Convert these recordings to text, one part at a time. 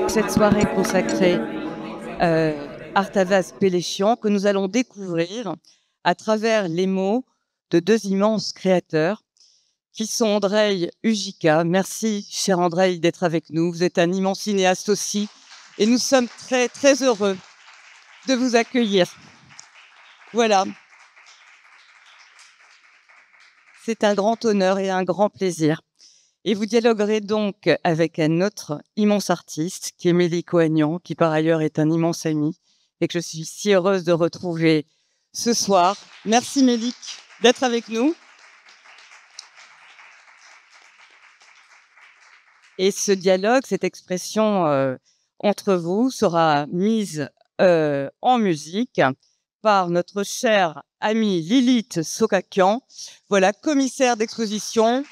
Cette soirée consacrée Artavas Péléchian que nous allons découvrir à travers les mots de deux immenses créateurs qui sont Andrei Ujika. Merci, cher Andrei, d'être avec nous. Vous êtes un immense cinéaste aussi et nous sommes très, très heureux de vous accueillir. Voilà. C'est un grand honneur et un grand plaisir. Et vous dialoguerez donc avec un autre immense artiste qui est Mélie Coagnan, qui par ailleurs est un immense ami et que je suis si heureuse de retrouver ce soir. Merci Mélie d'être avec nous. Et ce dialogue, cette expression entre vous sera mise en musique par notre chère amie Lilith Sokakian, voilà, commissaire d'exposition,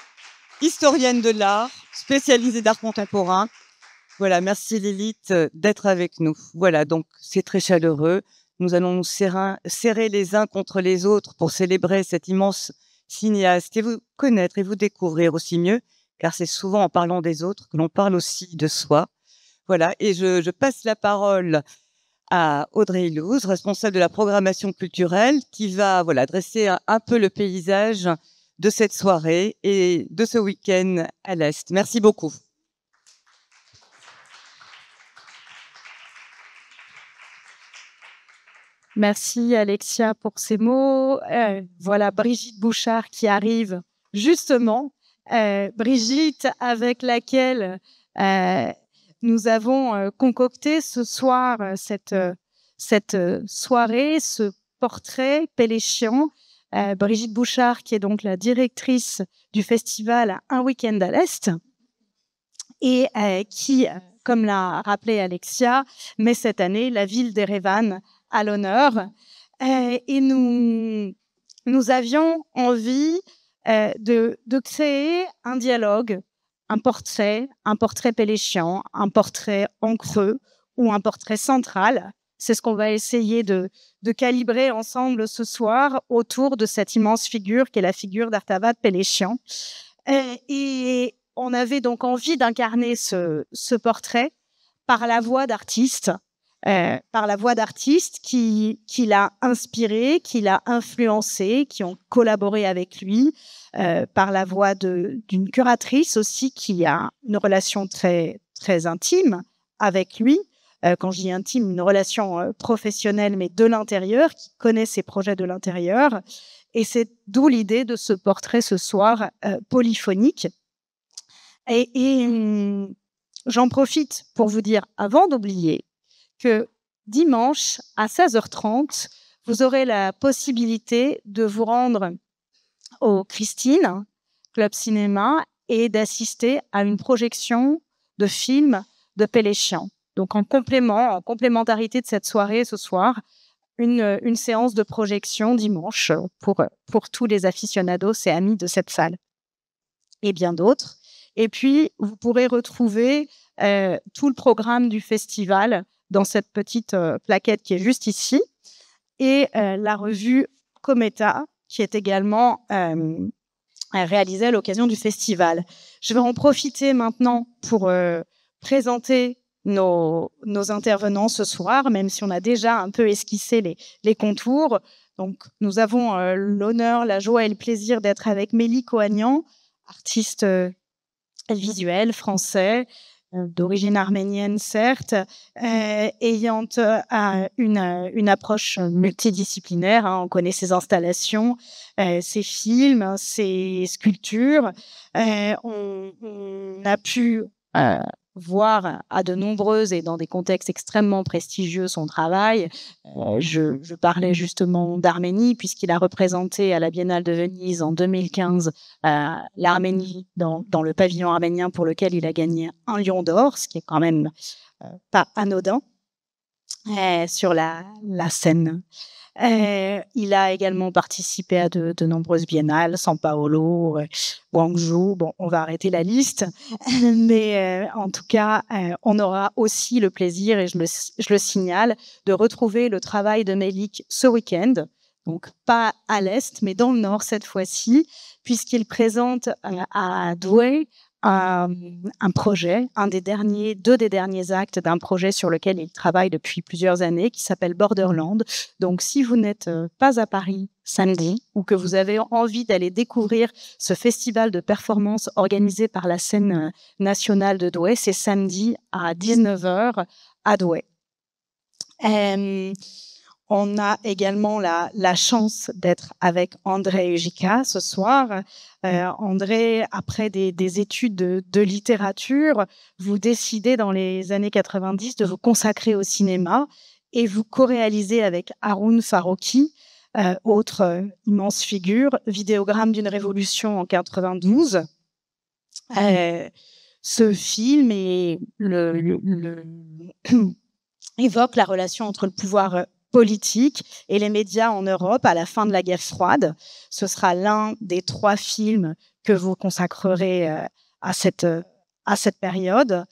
historienne de l'art, spécialisée d'art contemporain. Voilà, merci Lilith d'être avec nous. Voilà, donc c'est très chaleureux. Nous allons nous serrer les uns contre les autres pour célébrer cet immense cinéaste et vous connaître et vous découvrir aussi mieux, car c'est souvent en parlant des autres que l'on parle aussi de soi. Voilà, et je passe la parole à Audrey Illouz, responsable de la programmation culturelle, qui va dresser un peu le paysage de cette soirée et de ce week-end à l'Est. Merci beaucoup. Merci Alexia pour ces mots. Voilà Brigitte Bouchard qui arrive justement. Brigitte avec laquelle nous avons concocté ce soir cette soirée, ce portrait Péléchian. Brigitte Bouchard, qui est donc la directrice du festival Un week-end à l'Est et qui, comme l'a rappelé Alexia, met cette année la ville d'Erevan à l'honneur. Et nous avions envie de créer un dialogue, un portrait Péléchian, un portrait en creux ou un portrait central. C'est ce qu'on va essayer de calibrer ensemble ce soir autour de cette immense figure qui est la figure d'Artavat Péléchian. Et on avait donc envie d'incarner ce portrait par la voix d'artistes, qui l'a inspiré, qui l'a influencé, qui ont collaboré avec lui, par la voix d'une curatrice aussi qui a une relation très, très intime avec lui. Quand je dis intime, une relation professionnelle, mais de l'intérieur, qui connaît ses projets de l'intérieur. Et c'est d'où l'idée de ce portrait ce soir polyphonique. Et j'en profite pour vous dire, avant d'oublier, que dimanche à 16h30, vous aurez la possibilité de vous rendre au Christine, Club Cinéma, et d'assister à une projection de films de Péléchian. Donc en complémentarité de cette soirée ce soir, une séance de projection dimanche pour tous les aficionados et amis de cette salle. Et bien d'autres. Et puis, vous pourrez retrouver tout le programme du festival dans cette petite plaquette qui est juste ici. Et la revue Cometa, qui est également réalisée à l'occasion du festival. Je vais en profiter maintenant pour présenter nos intervenants ce soir, même si on a déjà un peu esquissé les contours. Donc, nous avons l'honneur, la joie et le plaisir d'être avec Mélie Coagnan, artiste visuel français, d'origine arménienne certes, ayant une approche multidisciplinaire. On connaît ses installations, ses films, ses sculptures. On a pu voir à de nombreuses et dans des contextes extrêmement prestigieux son travail. Je parlais justement d'Arménie, puisqu'il a représenté à la Biennale de Venise en 2015 l'Arménie dans le pavillon arménien, pour lequel il a gagné un Lion d'or, ce qui est quand même pas anodin. sur la scène. Il a également participé à de nombreuses biennales, São Paulo, Guangzhou. Bon, on va arrêter la liste, mais en tout cas, on aura aussi le plaisir, et je le signale, de retrouver le travail de Melik ce week-end. Donc, pas à l'Est, mais dans le Nord cette fois-ci, puisqu'il présente à Douai un projet, deux des derniers actes d'un projet sur lequel il travaille depuis plusieurs années, qui s'appelle Borderland. Donc, si vous n'êtes pas à Paris samedi, ou que vous avez envie d'aller découvrir ce festival de performance organisé par la scène nationale de Douai, c'est samedi à 19h à Douai. On a également la chance d'être avec André Ujica ce soir. André, après des études de littérature, vous décidez dans les années 90 de vous consacrer au cinéma et vous co-réalisez avec Haroun Farroki, autre immense figure, Vidéogramme d'une révolution en 92. Ce film évoque la relation entre le pouvoir politique et les médias en Europe à la fin de la guerre froide. Ce sera l'un des 3 films que vous consacrerez à cette période.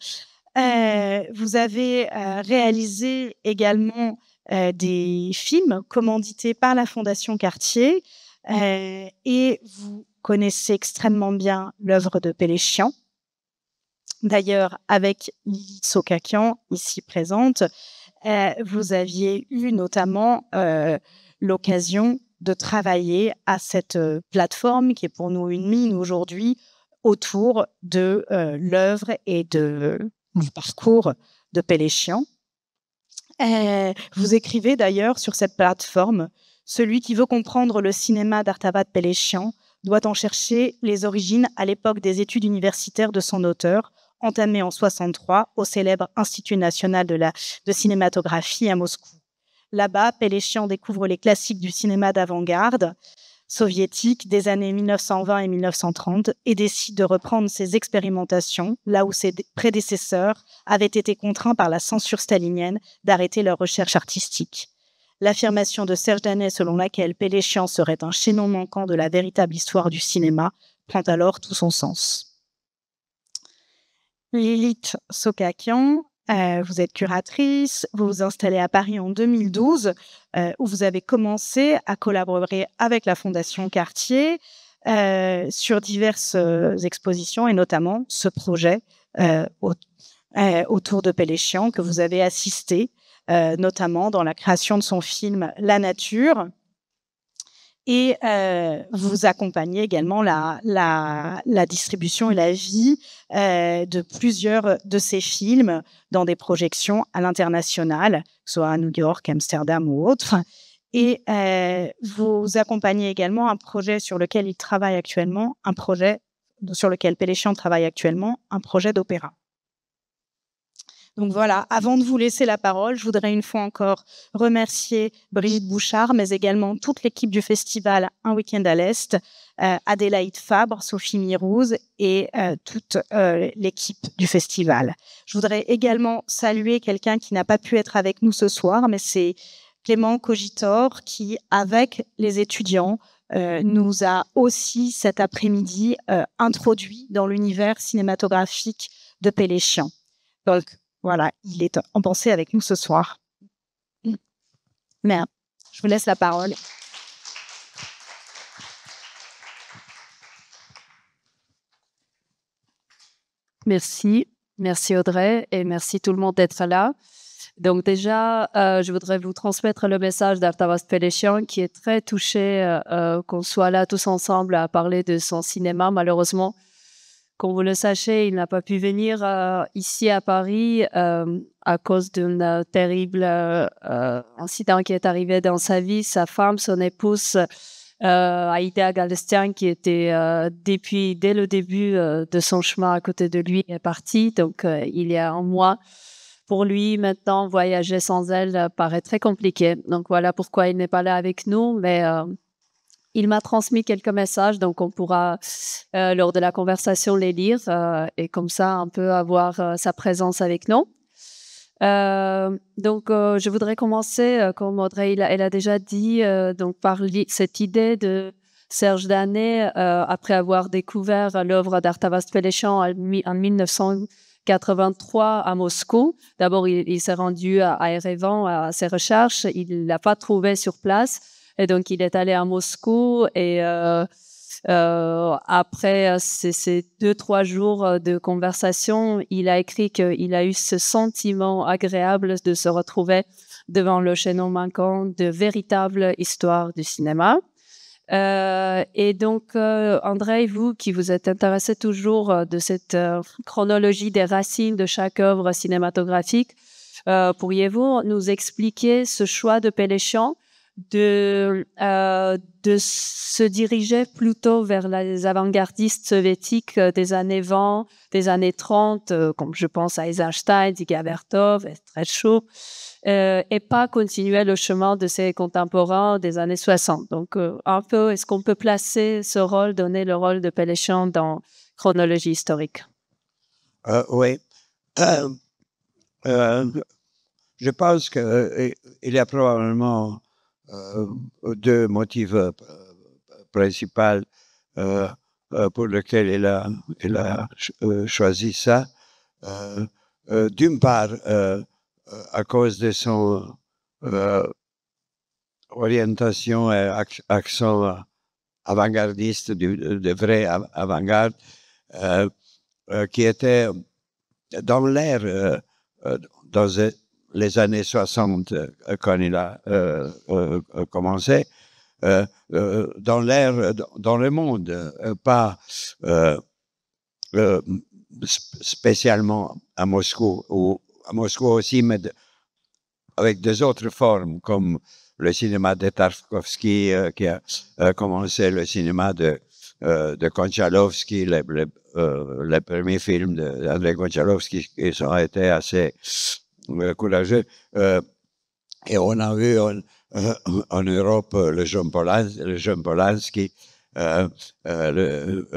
Vous avez réalisé également des films commandités par la Fondation Cartier et vous connaissez extrêmement bien l'œuvre de Péléchian. D'ailleurs, avec Lily Sokakian, ici présente, vous aviez eu notamment l'occasion de travailler à cette plateforme qui est pour nous une mine aujourd'hui autour de l'œuvre et du parcours de Péléchian. Vous écrivez d'ailleurs sur cette plateforme « Celui qui veut comprendre le cinéma d'Artavat Péléchian doit en chercher les origines à l'époque des études universitaires de son auteur, entamé en 1963 au célèbre Institut national de cinématographie à Moscou. Là-bas, Péléchian découvre les classiques du cinéma d'avant-garde soviétique des années 1920 et 1930 et décide de reprendre ses expérimentations là où ses prédécesseurs avaient été contraints par la censure stalinienne d'arrêter leur recherche artistique. L'affirmation de Serge Danet selon laquelle Péléchian serait un chaînon manquant de la véritable histoire du cinéma prend alors tout son sens. Lilith Sokakian, vous êtes curatrice, vous vous installez à Paris en 2012, où vous avez commencé à collaborer avec la Fondation Cartier sur diverses expositions, et notamment ce projet autour de Péléchian que vous avez assisté, notamment dans la création de son film La Nature. Et vous accompagnez également la distribution et la vie de plusieurs de ces films dans des projections à l'international, que ce soit à New York, Amsterdam ou autre. Et vous accompagnez également un projet sur lequel il travaille actuellement, sur lequel Péléchian travaille actuellement, un projet d'opéra. Donc voilà, avant de vous laisser la parole, je voudrais une fois encore remercier Brigitte Bouchard, mais également toute l'équipe du festival Un Week-end à l'Est, Adélaïde Fabre, Sophie Mirouz et toute l'équipe du festival. Je voudrais également saluer quelqu'un qui n'a pas pu être avec nous ce soir, mais c'est Clément Cogitor qui, avec les étudiants, nous a aussi cet après-midi introduit dans l'univers cinématographique de Péléchian. Donc, voilà, il est en pensée avec nous ce soir. Merde, je vous laisse la parole. Merci Audrey et merci tout le monde d'être là. Donc déjà, je voudrais vous transmettre le message d'Artavat Péléchian qui est très touché qu'on soit là tous ensemble à parler de son cinéma. Malheureusement, comme vous le sachez, il n'a pas pu venir ici à Paris à cause d'un terrible incident qui est arrivé dans sa vie. Sa femme, son épouse, Aïda Galestian, qui était dès le début de son chemin à côté de lui, est partie. Donc, il y a un mois, pour lui, maintenant, voyager sans elle paraît très compliqué. Donc, voilà pourquoi il n'est pas là avec nous. Mais il m'a transmis quelques messages, donc on pourra, lors de la conversation, les lire et comme ça, un peu avoir sa présence avec nous. Je voudrais commencer, comme Audrey elle a déjà dit, donc par cette idée de Serge Danet, après avoir découvert l'œuvre d'Artavas Péléchan en 1983 à Moscou. D'abord, il s'est rendu à Erevan à ses recherches. Il l'a pas trouvé sur place. Et donc, il est allé à Moscou et après ces 2-3 jours de conversation, il a écrit qu'il a eu ce sentiment agréable de se retrouver devant le chaînon manquant de véritables histoires du cinéma. Et donc, André, vous qui vous êtes intéressé toujours de cette chronologie des racines de chaque œuvre cinématographique, pourriez-vous nous expliquer ce choix de Péléchan de se diriger plutôt vers les avant-gardistes soviétiques des années 20, des années 30, comme je pense à Eisenstein, Dziga Vertov, Treshchuk, et pas continuer le chemin de ses contemporains des années 60. Donc, un peu, est-ce qu'on peut placer ce rôle, donner le rôle de Péléchan dans chronologie historique? Oui. Je pense qu'il y a probablement deux motifs principaux pour lesquels il a choisi ça. D'une part, à cause de son orientation et accent avant-gardiste, de vrai avant-garde, qui était dans l'air dans les années 60, quand il a commencé, dans l'air, dans le monde, pas spécialement à Moscou, ou à Moscou aussi, mais avec des autres formes, comme le cinéma de Tarkovsky, qui a commencé le cinéma de Konchalovsky, les premiers films d'Andrei Konchalovsky, qui ont été assez courageux. Et on a vu en Europe le jeune Polanski, le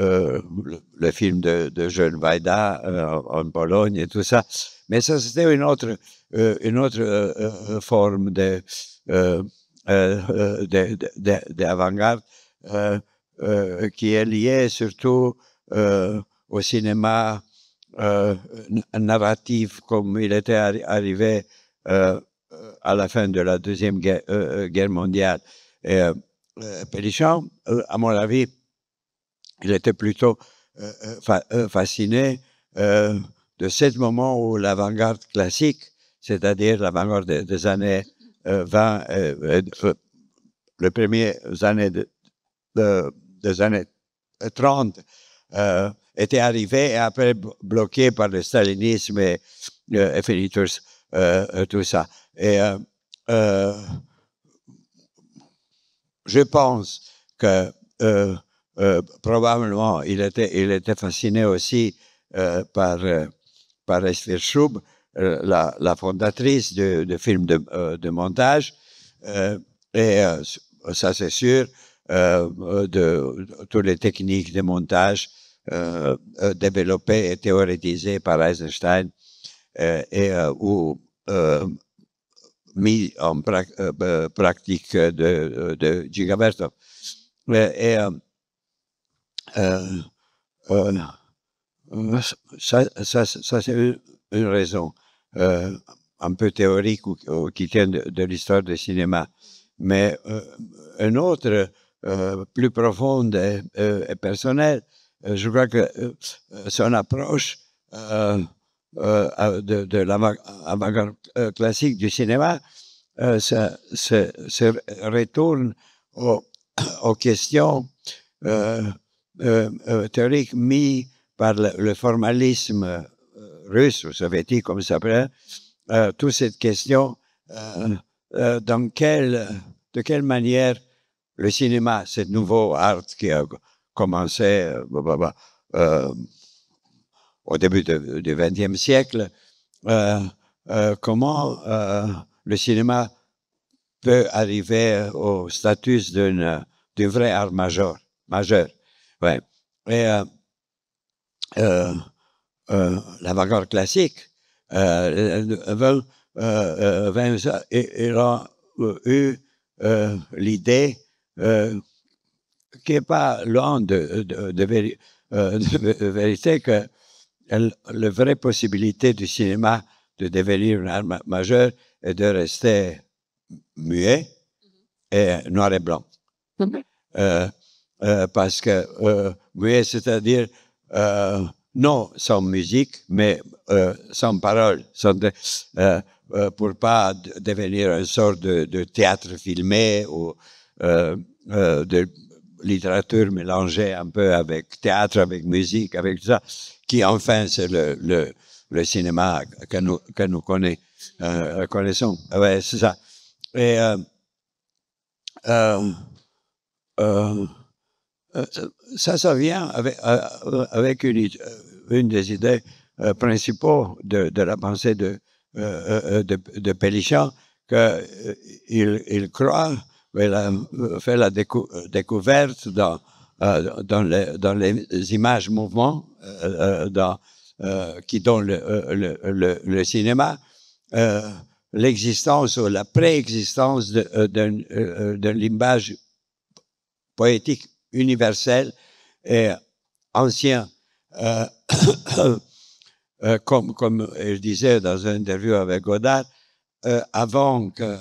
film de Jean Wajda en Pologne et tout ça. Mais ça, c'était une autre forme d'avant-garde qui est liée surtout au cinéma narratif, comme il était arrivé à la fin de la Deuxième Guerre mondiale. Et Péléchan, à mon avis, il était plutôt fasciné de ce moment où l'avant-garde classique, c'est-à-dire l'avant-garde des années 20, les premières années des années 30, était arrivé et après bloqué par le stalinisme et Fenitus, tout ça. Et je pense que probablement il était fasciné aussi par Esther Schub, la fondatrice de films de montage, et ça c'est sûr, de toutes les techniques de montage développées et théorisées par Eisenstein ou mis en pratique de Dziga Vertov. Ça c'est une raison un peu théorique ou qui tient de l'histoire du cinéma. Mais une autre plus profonde et personnelle, je crois que son approche de l'avant-garde classique du cinéma se retourne aux questions théoriques mises par le formalisme russe ou soviétique, comme ça s'appelle, toute cette question de quelle manière le cinéma, ce nouveau art qui a commencé au début du XXe siècle, comment le cinéma peut arriver au statut d'un vrai art majeur. Ouais. Et l'avant-garde classique ils ont eu l'idée qui n'est pas loin de vérité, que la vraie possibilité du cinéma de devenir un art majeur est de rester muet et noir et blanc. Parce que muet, c'est-à-dire non sans musique, mais sans parole, pour pas devenir une sorte de théâtre filmé ou de littérature mélangée un peu avec théâtre, avec musique, avec tout ça, qui enfin c'est le cinéma que nous connaissons. Ouais, c'est ça. Et ça vient avec une des idées principaux de la pensée de Pélichon, qu'il croit, il a fait la découverte dans les images mouvements qui donnent le cinéma, l'existence ou la préexistence d'un limbage poétique universel et ancien, comme je disais dans une interview avec Godard, avant que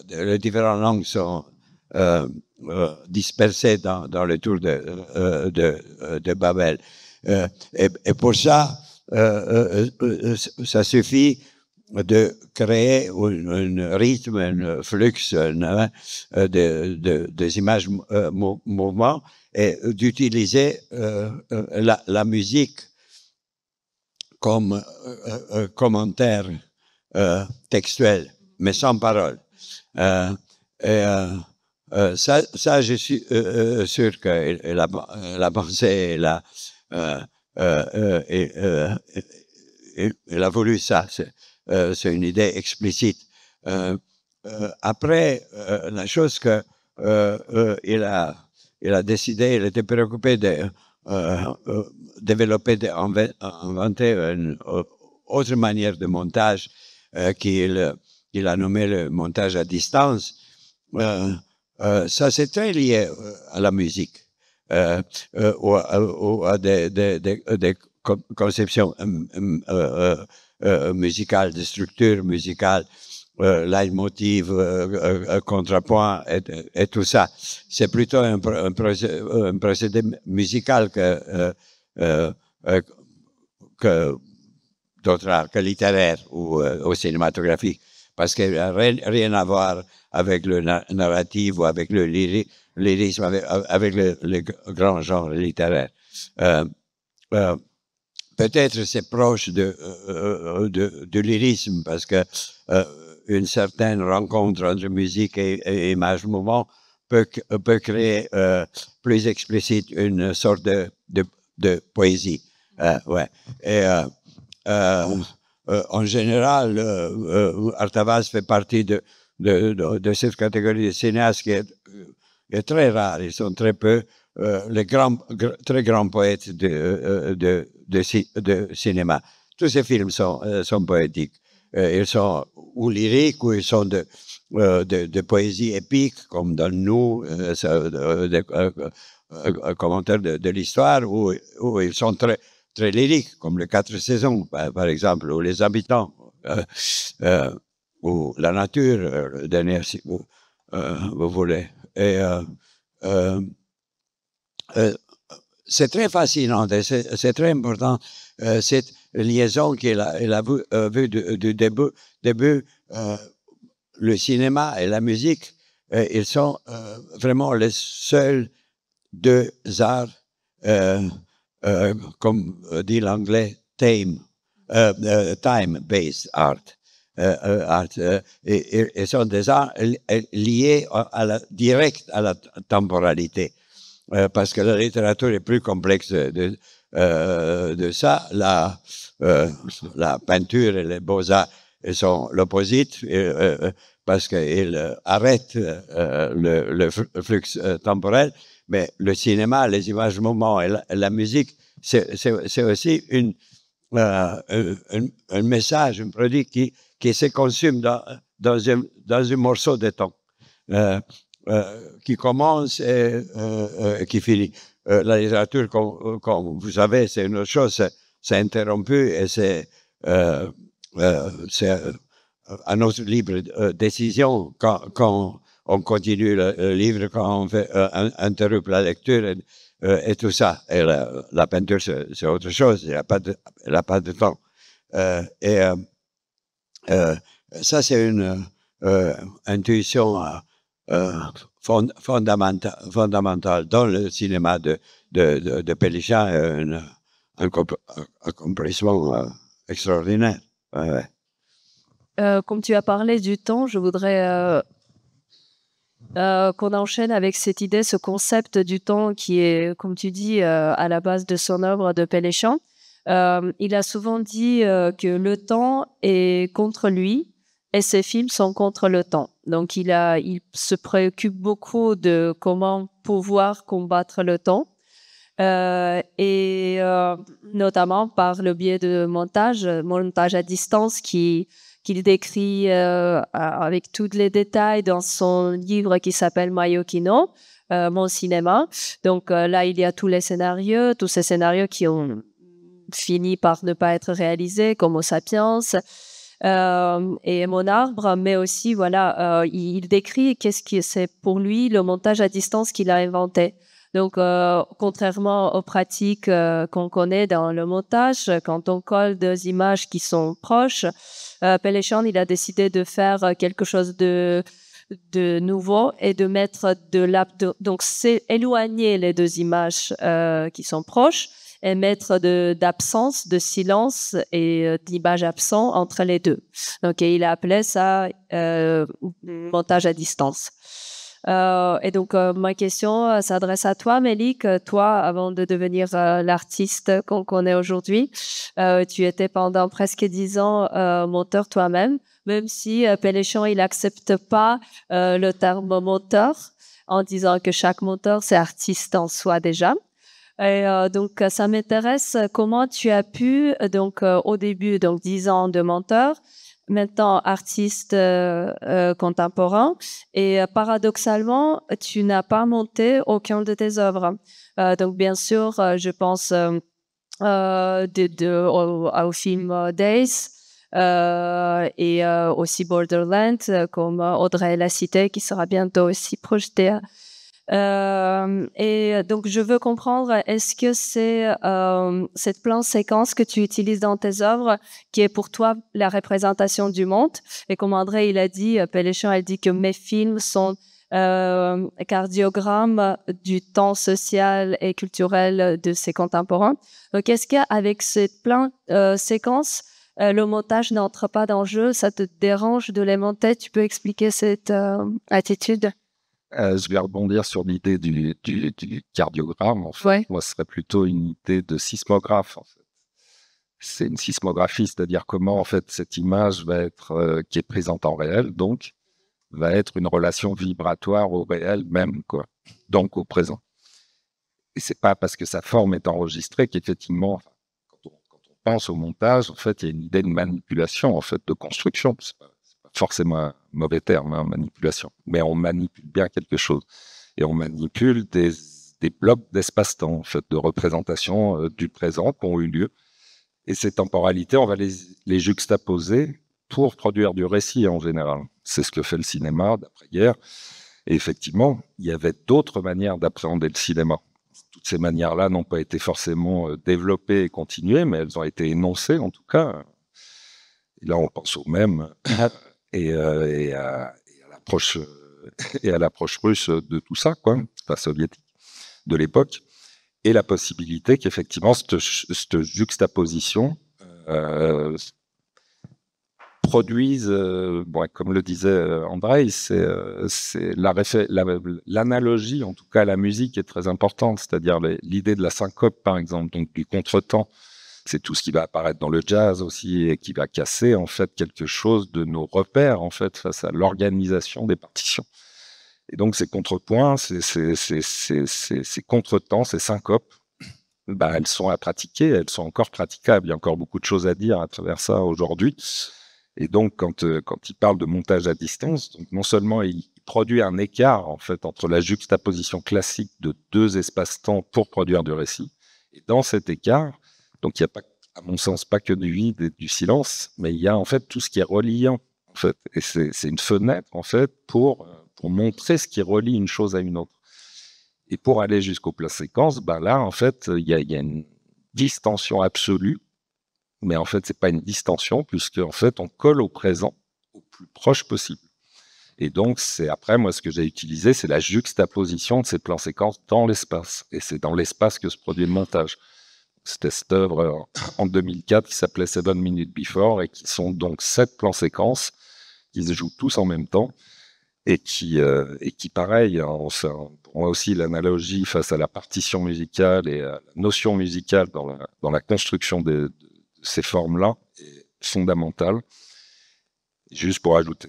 les différentes langues sont dispersées dans le tour de Babel. Et pour ça, ça suffit de créer un rythme, un flux des images mouvements et d'utiliser la musique comme commentaire textuel, mais sans parole. Ça, je suis sûr que la pensée, il a voulu ça. C'est une idée explicite. Après, la chose que il a décidé, il était préoccupé de développer, d'inventer une autre manière de montage qu'il a nommé le montage à distance. Ça, c'est très lié à la musique ou à des conceptions musicales, de structure musicale, leitmotiv, contrepoint et tout ça. C'est plutôt un procédé musical que d'autres arts, que littéraire ou cinématographique, parce qu'il n'a rien à voir avec le narratif ou avec le lyrisme, avec le grand genre littéraire. Peut-être c'est proche de lyrisme, parce que une certaine rencontre entre musique et image mouvement peut créer plus explicite une sorte de poésie. Ouais. Et en général, Artavas fait partie de cette catégorie de cinéastes qui est très rare. Ils sont très peu les très grands poètes de cinéma. Tous ces films sont poétiques. Ils sont ou lyriques, ou ils sont de poésie épique, comme dans Nous, un commentaire de l'histoire, ou ils sont très, très lyriques, comme Les 4 saisons, par exemple, ou Les Habitants, ou La Nature, le dernier, si vous voulez. Et c'est très fascinant, c'est très important, cette liaison qu'il a vue du début. Le cinéma et la musique, ils sont vraiment les seuls deux arts, comme dit l'anglais, time-based art. Et sont des arts liés direct à la temporalité. Parce que la littérature est plus complexe de ça. La peinture et les beaux-arts, ils sont l'opposite, parce qu'ils arrêtent le flux temporel. Mais le cinéma, les images mouvements et la musique, c'est aussi un message, un produit qui se consomme dans un morceau de temps, qui commence et qui finit. La littérature, comme vous savez, c'est une autre chose, c'est interrompu et c'est à notre libre décision quand on continue le livre, quand on fait interrompre la lecture et tout ça. Et la peinture, c'est autre chose, il n'a pas de temps. Ça, c'est une intuition fondamentale dans le cinéma de Pélichan, un accomplissement extraordinaire. Ouais. Comme tu as parlé du temps, je voudrais qu'on enchaîne avec cette idée, ce concept du temps qui est, comme tu dis, à la base de son œuvre de Péléchan. Il a souvent dit que le temps est contre lui et ses films sont contre le temps. Donc, il se préoccupe beaucoup de comment pouvoir combattre le temps. Notamment par le biais de montage à distance qu'il décrit avec tous les détails dans son livre qui s'appelle Mayokino, Mon cinéma. Donc là, il y a tous ces scénarios qui ont fini par ne pas être réalisés, comme Homo sapiens et Mon arbre, mais aussi, voilà, il décrit qu'est-ce que c'est pour lui le montage à distance qu'il a inventé. Donc, contrairement aux pratiques qu'on connaît dans le montage, quand on colle deux images qui sont proches, Péléchan, il a décidé de faire quelque chose de nouveau et de mettre donc c'est éloigner les deux images qui sont proches et mettre d'absence, de silence et d'image absent entre les deux. Donc, il a appelé ça montage à distance. Et donc, ma question s'adresse à toi, Mélik. Toi, avant de devenir l'artiste qu'on connaît aujourd'hui, tu étais pendant presque 10 ans monteur toi-même, même si Péléchan, il accepte pas le terme monteur en disant que chaque monteur, c'est artiste en soi déjà. Et donc, ça m'intéresse comment tu as pu, donc au début, donc 10 ans de monteur, maintenant artiste contemporain, et paradoxalement, tu n'as pas monté aucun de tes œuvres. Donc, bien sûr, je pense au film Days et aussi Borderland, comme Audrey l'a cité, qui sera bientôt aussi projeté. Et donc, je veux comprendre, est-ce que c'est cette plan-séquence que tu utilises dans tes œuvres qui est pour toi la représentation du monde? Et comme André, il a dit, Péléchan, elle dit que mes films sont cardiogrammes du temps social et culturel de ses contemporains. Donc, est-ce qu'avec cette plan-séquence, le montage n'entre pas dans le jeu? Ça te dérange de les monter? Tu peux expliquer cette attitude? Je vais rebondir sur l'idée du cardiogramme. En fait. Ouais. Moi, ce serait plutôt une idée de sismographe. En fait. C'est une sismographie, c'est-à-dire comment en fait cette image va être qui est présente en réel, donc va être une relation vibratoire au réel même, quoi. Donc au présent. Et c'est pas parce que sa forme est enregistrée qu'effectivement, quand on pense au montage, en fait, il y a une idée de manipulation, en fait, de construction. C'est pas forcément un mauvais terme, hein, manipulation. Mais on manipule bien quelque chose. Et on manipule des blocs d'espace-temps, en fait, de représentation du présent qui ont eu lieu. Et ces temporalités, on va les juxtaposer pour produire du récit en général. C'est ce que fait le cinéma d'après-guerre. Et effectivement, il y avait d'autres manières d'appréhender le cinéma. Toutes ces manières-là n'ont pas été forcément développées et continuées, mais elles ont été énoncées en tout cas. Et là, on pense au même et à l'approche russe de tout ça, quoi, enfin soviétique de l'époque, et la possibilité qu'effectivement cette juxtaposition produise, bon, comme le disait André, c'est l'analogie, en tout cas à la musique, est très importante, c'est-à-dire l'idée de la syncope, par exemple, donc du contretemps. C'est tout ce qui va apparaître dans le jazz aussi et qui va casser en fait quelque chose de nos repères en fait face à l'organisation des partitions. Et donc ces contrepoints, ces contretemps, ces syncopes bah, elles sont à pratiquer, elles sont encore praticables. Il y a encore beaucoup de choses à dire à travers ça aujourd'hui. Et donc, quand il parle de montage à distance, donc non seulement il produit un écart en fait entre la juxtaposition classique de deux espaces-temps pour produire du récit, et dans cet écart, donc il n'y a pas, à mon sens, pas que du vide et du silence, mais il y a en fait tout ce qui est reliant, en fait, et c'est une fenêtre en fait pour montrer ce qui relie une chose à une autre. Et pour aller jusqu'au plan séquence, ben là en fait il y a une distension absolue. Mais en fait, c'est pas une distension, puisque en fait, on colle au présent au plus proche possible. Et donc, c'est après, moi, ce que j'ai utilisé, c'est la juxtaposition de ces plans séquences dans l'espace. Et c'est dans l'espace que se produit le montage. C'était cette œuvre en 2004 qui s'appelait 7 Minutes Before et qui sont donc 7 plans séquences qui se jouent tous en même temps et qui pareil, pour moi aussi, l'analogie face à la partition musicale et à la notion musicale dans la construction de ces formes-là est fondamentale. Juste pour ajouter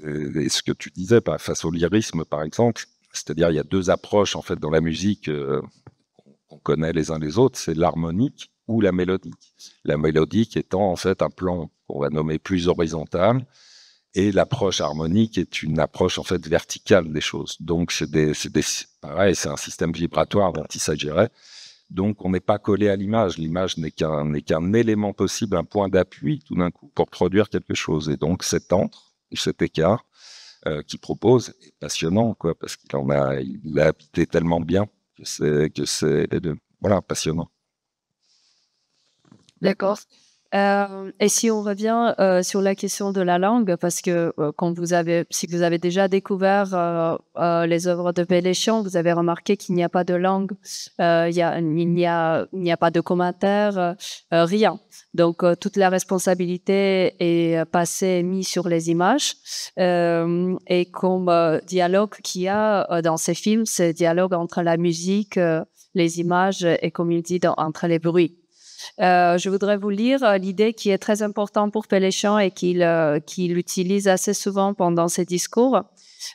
ce que tu disais, face au lyrisme, par exemple, c'est-à-dire il y a deux approches en fait dans la musique qu'on connaît les uns les autres, c'est l'harmonique ou la mélodique. La mélodique étant en fait un plan qu'on va nommer plus horizontal, et l'approche harmonique est une approche en fait verticale des choses. Donc pareil, c'est un système vibratoire dont il s'agirait. Donc, on n'est pas collé à l'image. L'image n'est qu'un élément possible, un point d'appui, tout d'un coup, pour produire quelque chose. Et donc, cet écart qu'il propose est passionnant, quoi, parce il l'a habité tellement bien que c'est voilà, passionnant. D'accord. Et si on revient sur la question de la langue, parce que si vous avez déjà découvert les œuvres de Péléchian, vous avez remarqué qu'il n'y a pas de langue, il n'y a pas de commentaires, rien. Donc toute la responsabilité est passée, mise sur les images. Et comme dialogue qu'il y a dans ces films, c'est dialogue entre la musique, les images et, comme il dit, entre les bruits. Je voudrais vous lire l'idée qui est très importante pour Péléchian et qu'il utilise assez souvent pendant ses discours.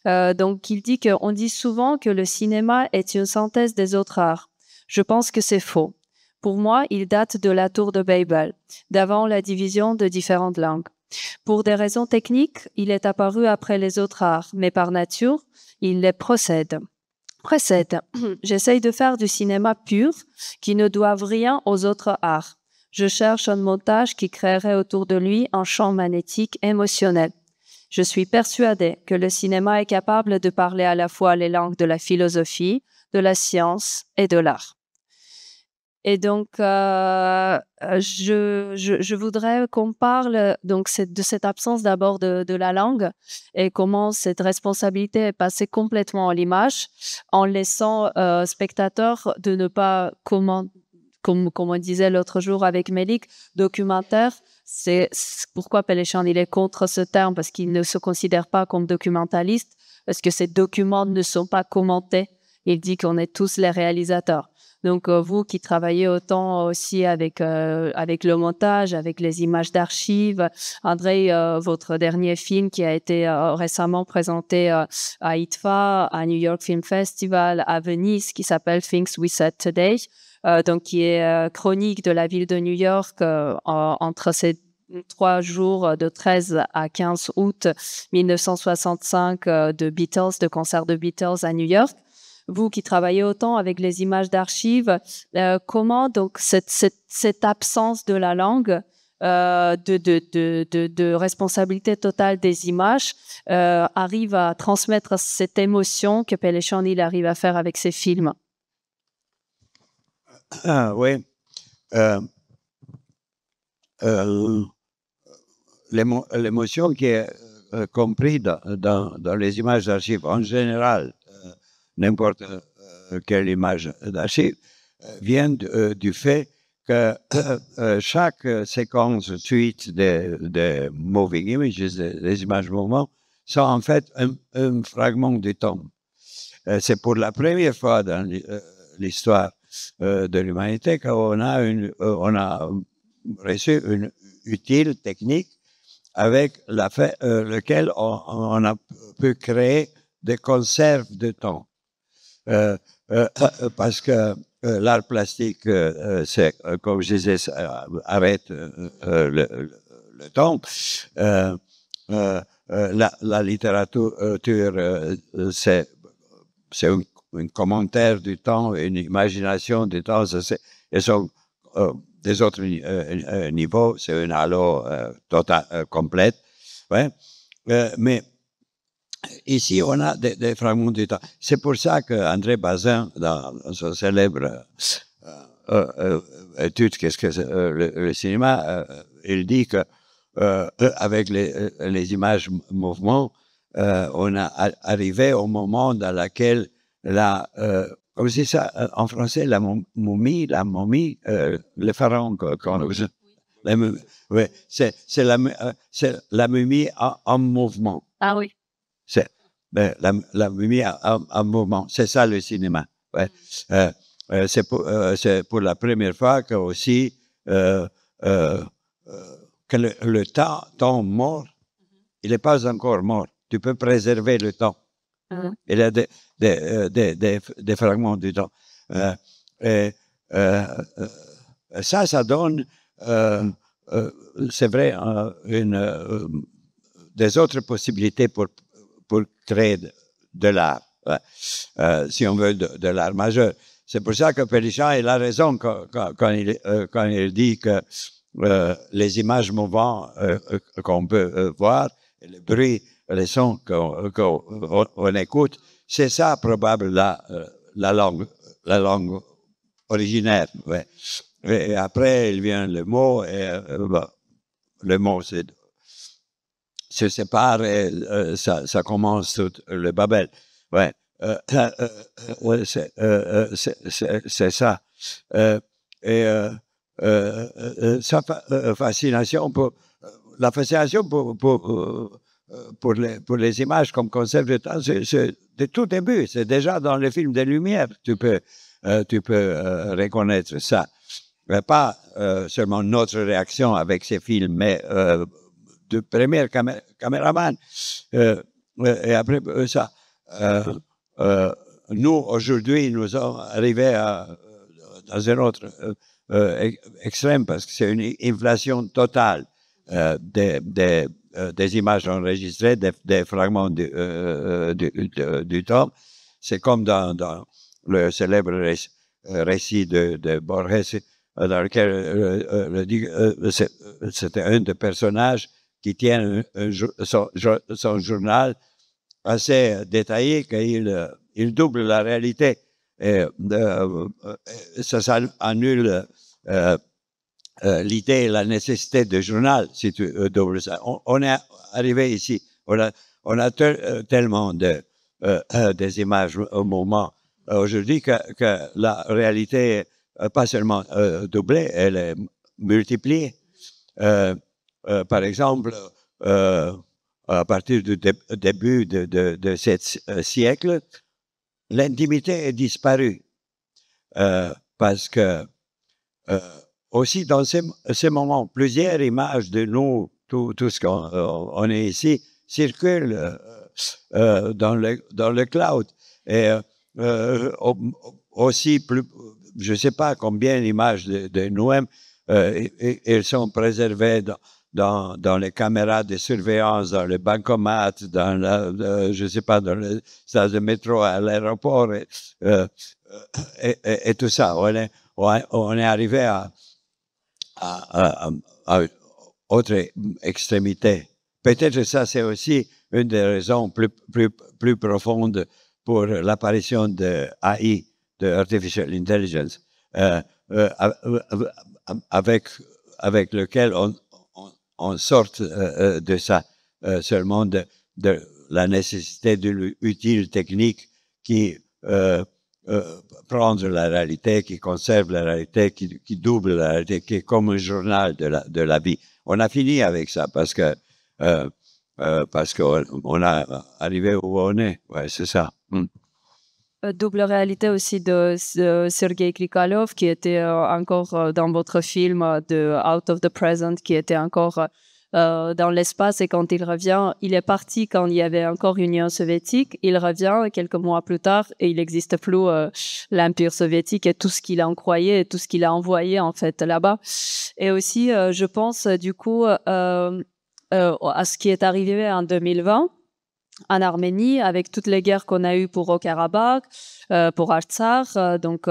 Donc, il dit qu'on dit souvent que le cinéma est une synthèse des autres arts. Je pense que c'est faux. Pour moi, il date de la tour de Babel, d'avant la division de différentes langues. Pour des raisons techniques, il est apparu après les autres arts, mais par nature, il les précède. J'essaye de faire du cinéma pur qui ne doive rien aux autres arts. Je cherche un montage qui créerait autour de lui un champ magnétique émotionnel. Je suis persuadée que le cinéma est capable de parler à la fois les langues de la philosophie, de la science et de l'art. Et donc, je voudrais qu'on parle donc de cette absence d'abord de la langue et comment cette responsabilité est passée complètement à l'image en laissant spectateurs de ne pas, comme on disait l'autre jour avec Mélik, documentaire. C'est pourquoi Péléchian il est contre ce terme, parce qu'il ne se considère pas comme documentaliste, parce que ces documents ne sont pas commentés. Il dit qu'on est tous les réalisateurs. Donc, vous qui travaillez autant aussi avec le montage, avec les images d'archives, André, votre dernier film qui a été récemment présenté à ITFA, à New York Film Festival, à Venise, qui s'appelle Things We Said Today, donc qui est chronique de la ville de New York entre ces 3 jours de 13 à 15 août 1965 de concert de Beatles à New York. Vous qui travaillez autant avec les images d'archives, comment donc cette absence de la langue, de responsabilité totale des images, arrive à transmettre cette émotion que Péléchian il arrive à faire avec ses films? Oui. L'émotion qui est comprise dans les images d'archives en général, n'importe quelle image d'archive, vient du fait que chaque séquence suite des moving images, des images mouvements, sont en fait un fragment du temps. C'est pour la première fois dans l'histoire de l'humanité qu'on a reçu une utile technique avec lequel on a pu créer des conserves de temps. Parce que l'art plastique, c'est, comme je disais, arrête le temps. La littérature, c'est un commentaire du temps, une imagination du temps. Et sont des autres niveaux, c'est un halo total, complète. Ouais. Mais ici, on a des fragments du temps. C'est pour ça qu'André Bazin, dans son célèbre étude Qu'est-ce que c'est le cinéma, il dit que avec les images mouvements, on a arrivé au moment dans lequel comme c'est ça en français, la momie, le pharaon, ouais, c'est la momie en mouvement. Ah oui. C'est la momie en mouvement. C'est ça le cinéma. Ouais. C'est pour la première fois que aussi que le temps mort, il n'est pas encore mort. Tu peux préserver le temps. Il y a des fragments du temps. Ça donne, c'est vrai, des autres possibilités pour créer de l'art, si on veut, de l'art majeur. C'est pour ça que Pélichan, il a raison quand il dit que les images mouvantes qu'on peut voir, le bruit, les sons qu'on écoute, c'est ça probablement la langue originaire. Ouais. Et après, il vient le mot, et le mot se sépare et ça commence tout le Babel. Ouais. Ouais, c'est ça. Sa fascination la fascination pour les images comme concept de temps, c'est de tout début. C'est déjà dans les films des Lumières, tu peux reconnaître ça. Pas seulement notre réaction avec ces films, mais de premier caméraman. Et après ça, nous, aujourd'hui, nous sommes arrivés dans un autre extrême parce que c'est une inflation totale des images enregistrées, des fragments du temps. C'est comme dans le célèbre récit de Borges, dans lequel c'était un des personnages qui tient son journal assez détaillé, qu'il double la réalité. Et ça annule l'idée et la nécessité de journal, si tu doubles ça. On est arrivé ici, on a tellement des images au moment aujourd'hui que la réalité n'est pas seulement doublée, elle est multipliée. Par exemple, à partir du début de ce siècle, l'intimité est disparue parce que aussi dans ces moments, plusieurs images de nous, tout ce qu'on est ici, circulent dans le cloud. Et aussi, je ne sais pas combien d'images de nous-mêmes, elles sont préservées dans les caméras de surveillance, dans le bancomat, je ne sais pas, dans le stade de métro à l'aéroport, et tout ça. On est arrivé à autre extrémité. Peut-être ça, c'est aussi une des raisons plus profondes pour l'apparition de AI, de Artificial Intelligence, avec lequel on sort de ça, seulement de la nécessité de l'utile technique qui prendre la réalité, qui conserve la réalité, qui double la réalité, qui est comme un journal de la vie. On a fini avec ça parce qu'on a arrivé où on est. Ouais, c'est ça. Double réalité aussi de Sergei Krikalev, qui était encore dans votre film de Out of the Present, qui était encore dans l'espace, et quand il revient, il est parti quand il y avait encore Union soviétique, il revient quelques mois plus tard et il n'existe plus l'Empire soviétique et tout ce qu'il a croyé et tout ce qu'il a envoyé en fait là-bas. Et aussi, je pense du coup à ce qui est arrivé en 2020 en Arménie, avec toutes les guerres qu'on a eues pour Haut-Karabakh, pour Artsakh. Donc,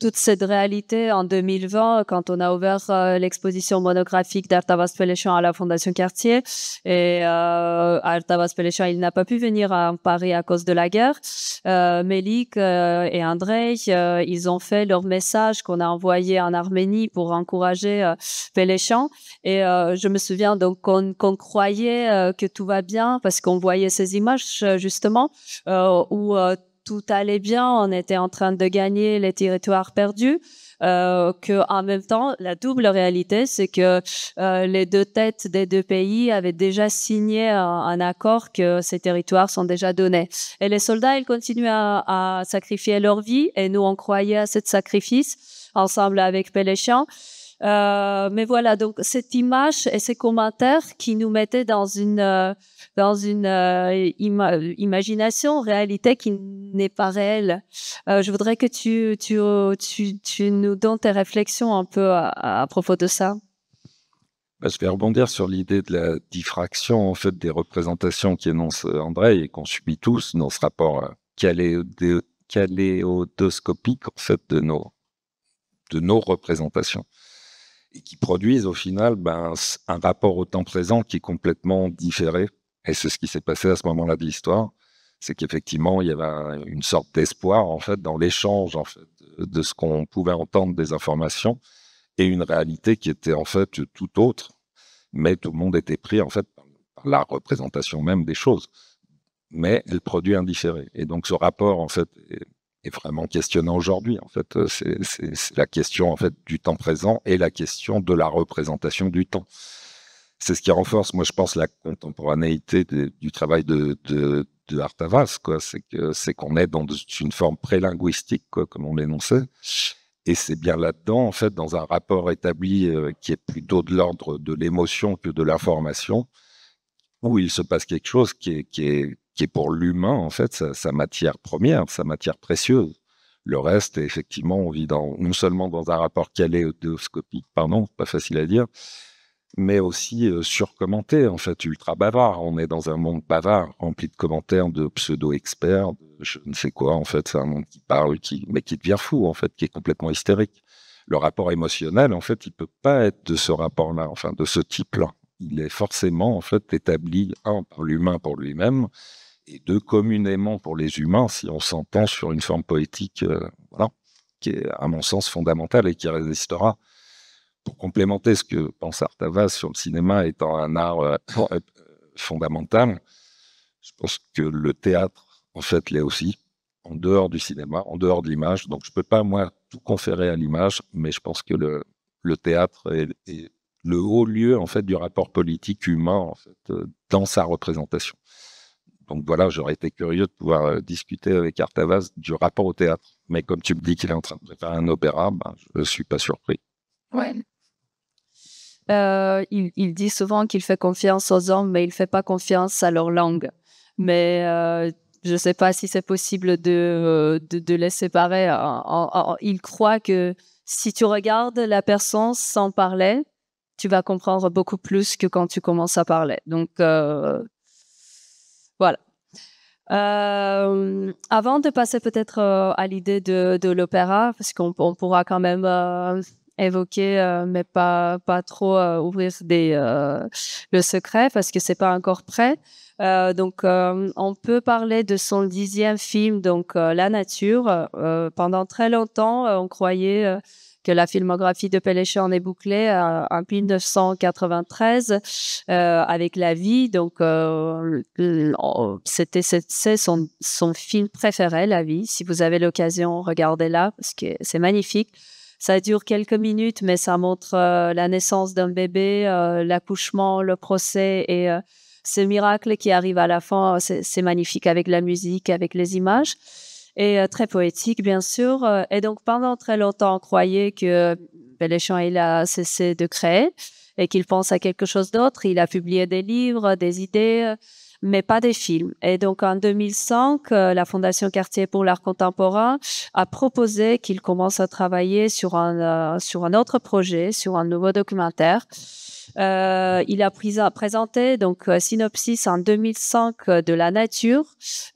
toute cette réalité en 2020, quand on a ouvert l'exposition monographique d'Artavas Peleshan à la Fondation Cartier. Et Artavas Peleshan, il n'a pas pu venir à Paris à cause de la guerre. Melik et Andrei, ils ont fait leur message qu'on a envoyé en Arménie pour encourager Peleshan. Et je me souviens donc qu'on croyait que tout va bien parce qu'on voyait ces images justement où tout allait bien, on était en train de gagner les territoires perdus. Que en même temps, la double réalité, c'est que les deux têtes des deux pays avaient déjà signé un accord que ces territoires sont déjà donnés. Et les soldats, ils continuent à sacrifier leur vie, et nous, on croyait à ce sacrifice ensemble avec Peleshan. Mais voilà, donc cette image et ces commentaires qui nous mettaient dans une imagination, réalité qui n'est pas réelle. Je voudrais que tu nous donnes tes réflexions un peu à propos de ça. Je vais rebondir sur l'idée de la diffraction en fait des représentations qu'énonce Andrei et qu'on subit tous dans ce rapport kaléidoscopique en fait de nos représentations, et qui produisent au final un rapport au temps présent qui est complètement différé. Et c'est ce qui s'est passé à ce moment-là de l'histoire, c'est qu'effectivement il y avait une sorte d'espoir en fait dans l'échange en fait de ce qu'on pouvait entendre des informations et une réalité qui était en fait tout autre, mais tout le monde était pris en fait par la représentation même des choses, mais elle produit un différé. Et donc ce rapport en fait est vraiment questionnant aujourd'hui. En fait, c'est la question en fait du temps présent et la question de la représentation du temps. C'est ce qui renforce, moi je pense, la contemporanéité du travail de Artavas, quoi. C'est qu'on est dans une forme prélinguistique, quoi, comme on l'énonçait. Et c'est bien là-dedans, en fait, dans un rapport établi qui est plutôt de l'ordre de l'émotion que de l'information, où il se passe quelque chose qui est pour l'humain, en fait, sa matière première, sa matière précieuse. Le reste, effectivement, on vit non seulement dans un rapport kaléidoscopique, pas facile à dire, mais aussi surcommenté, en fait, ultra bavard. On est dans un monde bavard, rempli de commentaires de pseudo-experts, de je ne sais quoi, en fait. C'est un monde qui parle, mais qui devient fou, en fait, qui est complètement hystérique. Le rapport émotionnel, en fait, il peut pas être de ce rapport-là, enfin, de ce type-là. Il est forcément, en fait, établi, par l'humain pour lui-même, et deux, communément pour les humains, si on s'entend sur une forme poétique, qui est, à mon sens, fondamentale et qui résistera. Pour complémenter ce que pense Artavas sur le cinéma étant un art fondamental, je pense que le théâtre, en fait, l'est aussi, en dehors du cinéma, en dehors de l'image. Donc, je peux pas, moi, tout conférer à l'image, mais je pense que le théâtre est le haut lieu, en fait, du rapport politique humain, en fait, dans sa représentation. Donc voilà, j'aurais été curieux de pouvoir discuter avec Artavas du rapport au théâtre. Mais comme tu me dis qu'il est en train de préparer un opéra, je ne suis pas surpris. Ouais. Il dit souvent qu'il fait confiance aux hommes, mais il ne fait pas confiance à leur langue. Mais je ne sais pas si c'est possible de les séparer. Il croit que si tu regardes la personne sans parler, tu vas comprendre beaucoup plus que quand tu commences à parler. Donc, voilà. Avant de passer peut-être à l'idée de l'opéra, parce qu'on pourra quand même évoquer, mais pas trop ouvrir le secret, parce que c'est pas encore prêt. Donc, on peut parler de son 10e film, donc La Nature. Pendant très longtemps, on croyait que la filmographie de Peleshan est bouclée en 1993 avec La Vie. Donc, c'est son film préféré, La Vie. Si vous avez l'occasion, regardez-la parce que c'est magnifique. Ça dure quelques minutes, mais ça montre la naissance d'un bébé, l'accouchement, le procès et ce miracle qui arrive à la fin. C'est magnifique avec la musique, avec les images. Et très poétique, bien sûr. Et donc, pendant très longtemps, on croyait que Peleshan, il a cessé de créer. et qu'il pense à quelque chose d'autre. Il a publié des livres, des idées, mais pas des films. Et donc, en 2005, la Fondation Cartier pour l'art contemporain a proposé qu'il commence à travailler sur un autre projet, sur un nouveau documentaire. Il a présenté donc synopsis en 2005 de la nature,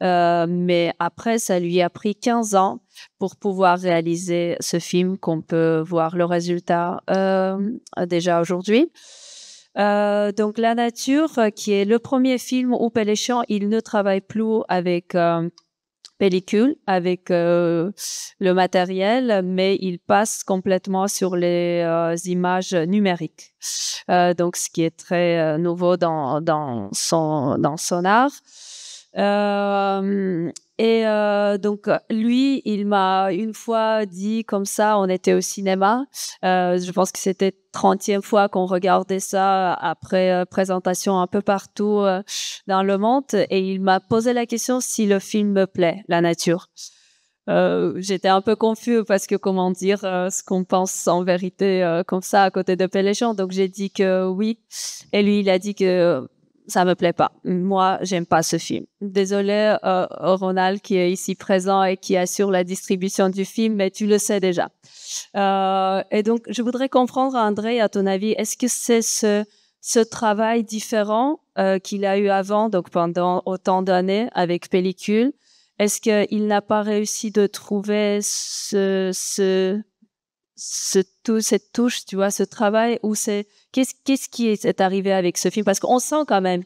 mais après, ça lui a pris 15 ans pour pouvoir réaliser ce film qu'on peut voir le résultat déjà aujourd'hui. Donc la nature, qui est le premier film où Péléchan, il ne travaille plus avec pellicule, avec le matériel, mais il passe complètement sur les images numériques. Donc ce qui est très nouveau dans son art. Donc lui, il m'a une fois dit comme ça, on était au cinéma, je pense que c'était 30e fois qu'on regardait ça après présentation un peu partout dans le monde, et il m'a posé la question si le film me plaît, la nature. J'étais un peu confus parce que comment dire ce qu'on pense en vérité comme ça à côté de Péléchan, donc j'ai dit que oui, et lui il a dit que ça me plaît pas. Moi, j'aime pas ce film. Désolée, Ronald, qui est ici présent et qui assure la distribution du film, mais tu le sais déjà. Et donc, je voudrais comprendre, André, à ton avis, est-ce que c'est ce travail différent qu'il a eu avant, donc pendant autant d'années avec pellicule, est-ce qu'il n'a pas réussi de trouver cette touche, tu vois, ce travail, ou qu'est-ce qui est arrivé avec ce film? Parce qu'on sent quand même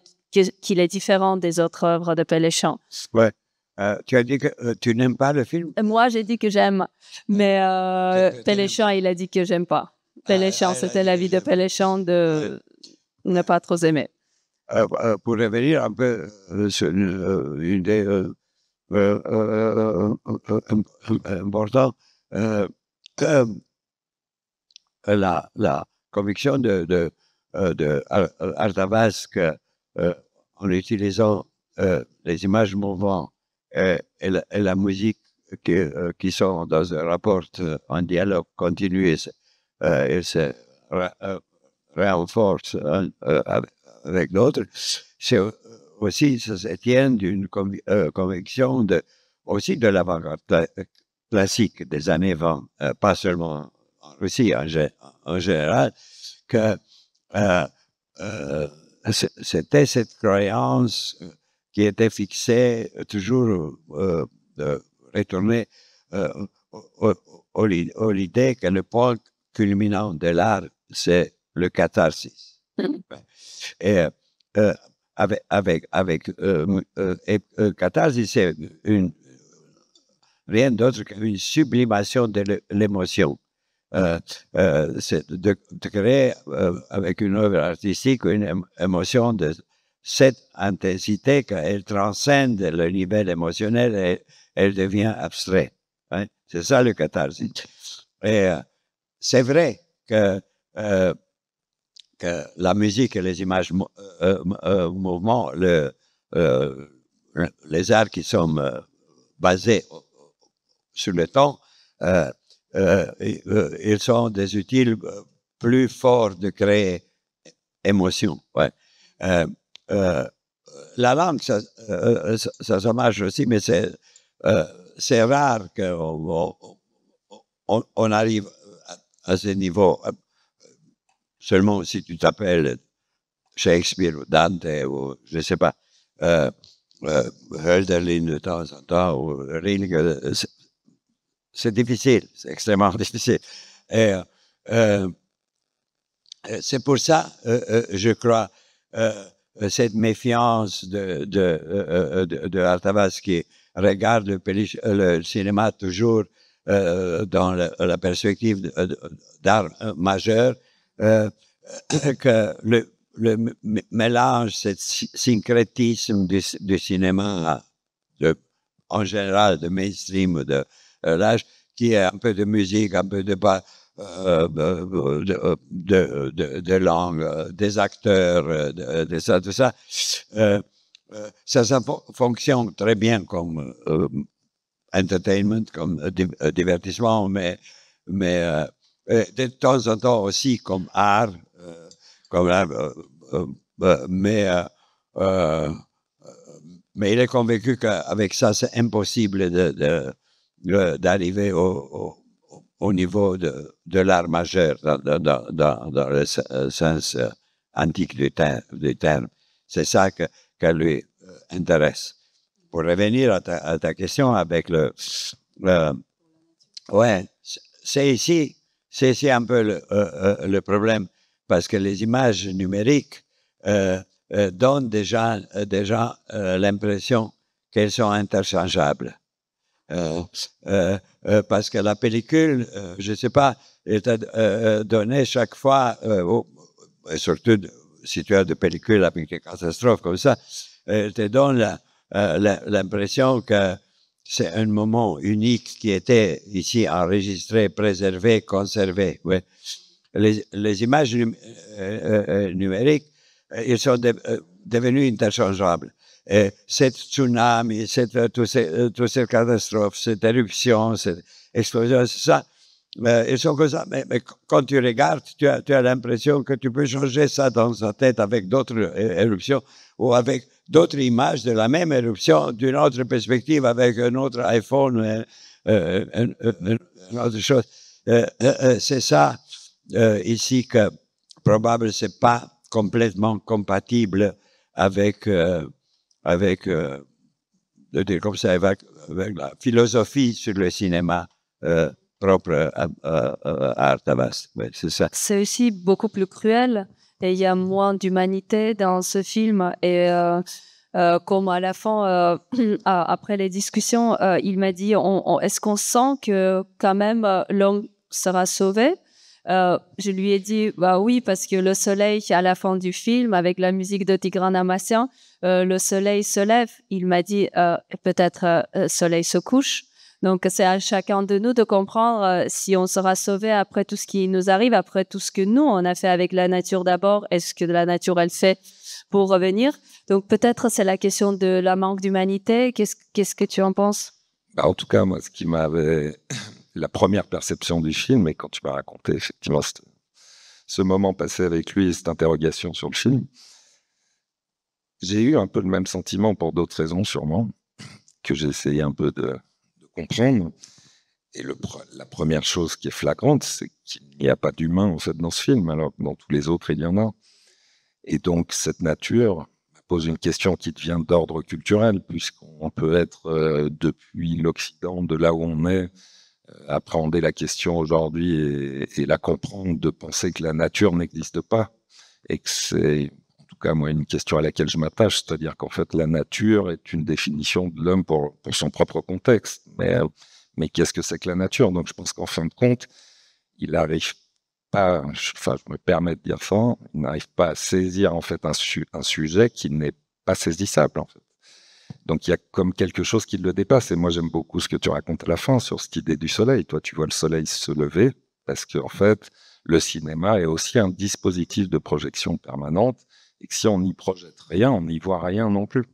qu'il est différent des autres œuvres de Péléchan. Ouais. Tu as dit que tu n'aimes pas le film? Moi, j'ai dit que j'aime, mais Péléchan, il a dit que j'aime pas. Péléchan, c'était l'avis de Péléchan de ne pas trop aimer. Pour revenir un peu sur une idée importante, la conviction de Artavas en utilisant les images mouvantes et la musique qui sont dans un rapport, un dialogue continu et se renforce avec d'autres, c'est aussi, ça se tient d'une conviction aussi de l'avant-garde classique des années 20, pas seulement en Russie, en général, que c'était cette croyance qui était fixée, toujours de retourner à l'idée que le point culminant de l'art, c'est le catharsis. Et catharsis, c'est rien d'autre qu'une sublimation de l'émotion. C'est de créer avec une œuvre artistique une émotion de cette intensité qu'elle transcende le niveau émotionnel et elle devient abstraite. Hein? C'est ça le catharsis. Et c'est vrai que la musique et les images mouvements, les arts qui sont basés sur le temps, ils sont des outils plus forts de créer émotion. Ouais. La langue, ça marche aussi, mais c'est rare qu'on arrive à ce niveau. Seulement si tu t'appelles Shakespeare ou Dante ou je ne sais pas, Hölderlin de temps en temps ou Rilke, c'est difficile, c'est extrêmement difficile. Et c'est pour ça, je crois, cette méfiance de Artavas qui regarde le cinéma toujours dans la perspective d'art majeur, que le mélange, ce syncrétisme du cinéma, en général, de mainstream, de l'âge, qui est un peu de musique, un peu de langue, des acteurs, de ça, tout ça. Ça fonctionne très bien comme entertainment, comme divertissement, mais de temps en temps aussi comme art, comme là, mais il est convaincu qu'avec ça, c'est impossible d'arriver au niveau de l'art majeur dans le sens antique du terme. C'est ça que lui intéresse. Pour revenir à ta question avec ouais, c'est ici un peu le problème, parce que les images numériques donnent déjà l'impression qu'elles sont interchangeables. Parce que la pellicule, je ne sais pas, est donnée chaque fois, surtout si tu as de pellicules avec des catastrophes comme ça, elle te donne l'impression que c'est un moment unique qui était ici enregistré, préservé, conservé. Ouais. Les images numériques, ils sont devenus interchangeables. Cette tsunami, toutes ces catastrophes, cette éruption, cette explosion, c'est ça. Ils sont comme ça. Mais quand tu regardes, tu as l'impression que tu peux changer ça dans ta tête avec d'autres éruptions ou avec d'autres images de la même éruption d'une autre perspective avec un autre iPhone, une autre chose. C'est ça ici que probablement c'est pas complètement compatible avec de dire comme ça, avec la philosophie sur le cinéma propre à Art Avast. Ouais, c'est ça. C'est aussi beaucoup plus cruel et il y a moins d'humanité dans ce film. Et comme à la fin, après les discussions, il m'a dit, est-ce qu'on sent que quand même l'homme sera sauvé? Je lui ai dit, bah oui, parce que le soleil, à la fin du film, avec la musique de Tigran Amassian, le soleil se lève. Il m'a dit, peut-être le soleil se couche. Donc, c'est à chacun de nous de comprendre si on sera sauvé après tout ce qui nous arrive, après tout ce que nous, on a fait avec la nature d'abord. Est-ce que la nature, elle fait pour revenir? Donc, peut-être c'est la question de la manque d'humanité. Qu'est-ce que tu en penses? En tout cas, moi, ce qui m'avait... la première perception du film, et quand tu m'as raconté effectivement ce moment passé avec lui et cette interrogation sur le film, j'ai eu un peu le même sentiment pour d'autres raisons sûrement, que j'ai essayé un peu de comprendre. Et la première chose qui est flagrante, c'est qu'il n'y a pas d'humain en fait dans ce film, alors que dans tous les autres il y en a. Et donc cette nature pose une question qui devient d'ordre culturel, puisqu'on peut être depuis l'Occident, de là où on est, appréhender la question aujourd'hui et la comprendre, de penser que la nature n'existe pas et que c'est, en tout cas moi, une question à laquelle je m'attache, c'est-à-dire qu'en fait la nature est une définition de l'homme pour son propre contexte. Mais qu'est-ce que c'est que la nature? Donc je pense qu'en fin de compte, il n'arrive pas, enfin je me permets de dire ça, il n'arrive pas à saisir en fait un sujet qui n'est pas saisissable en fait. Donc il y a comme quelque chose qui le dépasse. Et moi j'aime beaucoup ce que tu racontes à la fin sur cette idée du soleil. Toi tu vois le soleil se lever parce que en fait le cinéma est aussi un dispositif de projection permanente et que si on n'y projette rien, on n'y voit rien non plus.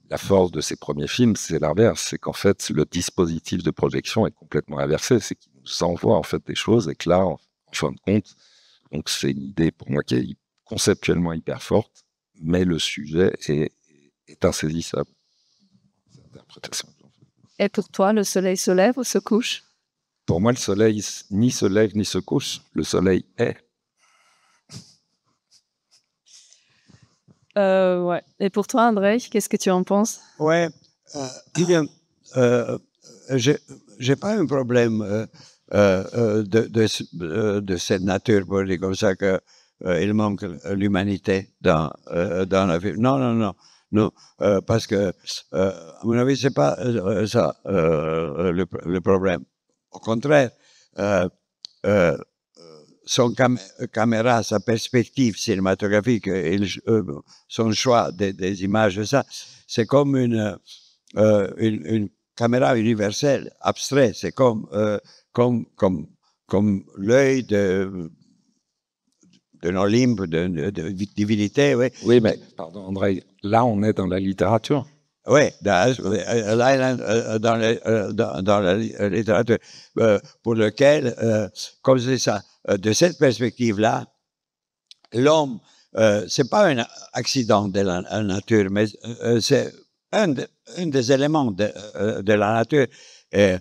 La force de ces premiers films, c'est l'inverse, c'est qu'en fait le dispositif de projection est complètement inversé, c'est qu'il nous envoie en fait des choses et que là, en fin de compte, donc c'est une idée pour moi qui est conceptuellement hyper forte, mais le sujet est insaisissable. Et pour toi, le soleil se lève ou se couche? Pour moi, le soleil ni se lève ni se couche. Le soleil est. Ouais. Et pour toi, André, qu'est-ce que tu en penses? Ouais, j'ai pas un problème de cette nature, pour dire comme ça, que il manque l'humanité dans la vie. Non, parce que, à mon avis, c'est pas ça le problème. Au contraire, son caméra, sa perspective cinématographique, son choix des images, ça, c'est comme une caméra universelle, abstraite. C'est comme l'œil de l'Olympe, de divinité, oui. Oui, mais, pardon, André, là, on est dans la littérature. Oui, dans la littérature, pour lequel, comme c'est ça, de cette perspective-là, l'homme, c'est pas un accident de la nature, mais c'est un des éléments de la nature. Et,